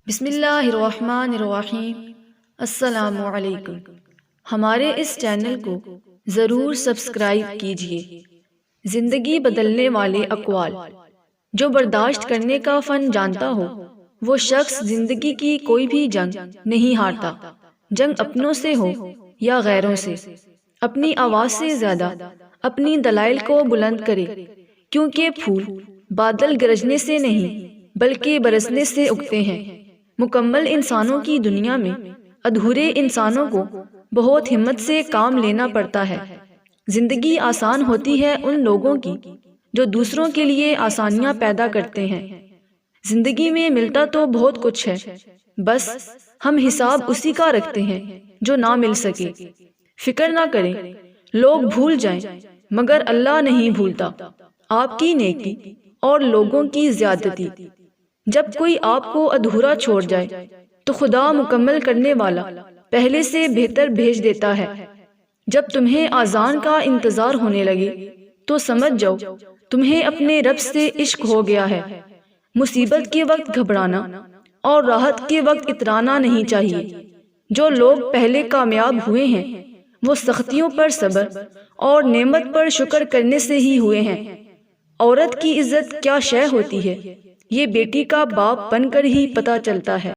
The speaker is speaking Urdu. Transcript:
بسم اللہ الرحمن الرحیم۔ السلام علیکم۔ ہمارے اس چینل کو ضرور سبسکرائب کیجیے۔ زندگی بدلنے والے اقوال۔ جو برداشت کرنے کا فن جانتا ہو وہ شخص زندگی کی کوئی بھی جنگ نہیں ہارتا، جنگ اپنوں سے ہو یا غیروں سے۔ اپنی آواز سے زیادہ اپنی دلائل کو بلند کرے، کیونکہ پھول بادل گرجنے سے نہیں بلکہ برسنے سے اگتے ہیں۔ مکمل انسانوں کی دنیا میں ادھورے انسانوں کو بہت ہمت سے کام لینا پڑتا ہے۔ زندگی آسان ہوتی ہے ان لوگوں کی جو دوسروں کے لیے آسانیاں پیدا کرتے ہیں۔ زندگی میں ملتا تو بہت کچھ ہے، بس ہم حساب اسی کا رکھتے ہیں جو نہ مل سکے۔ فکر نہ کریں، لوگ بھول جائیں مگر اللہ نہیں بھولتا آپ کی نیکی اور لوگوں کی زیادتی۔ جب کوئی آپ کو ادھورا چھوڑ جائے تو خدا مکمل کرنے والا پہلے سے بہتر بھیج دیتا ہے۔ جب تمہیں اذان کا انتظار ہونے لگے تو سمجھ جاؤ تمہیں اپنے رب سے عشق ہو گیا ہے۔ مصیبت کے وقت گھبرانا اور راحت کے وقت اترانا نہیں چاہیے۔ جو لوگ پہلے کامیاب ہوئے ہیں وہ سختیوں پر صبر اور نعمت پر شکر کرنے سے ہی ہوئے ہیں۔ عورت کی عزت کیا شے ہوتی ہے یہ بیٹی کا باپ بن کر ہی پتہ چلتا ہے۔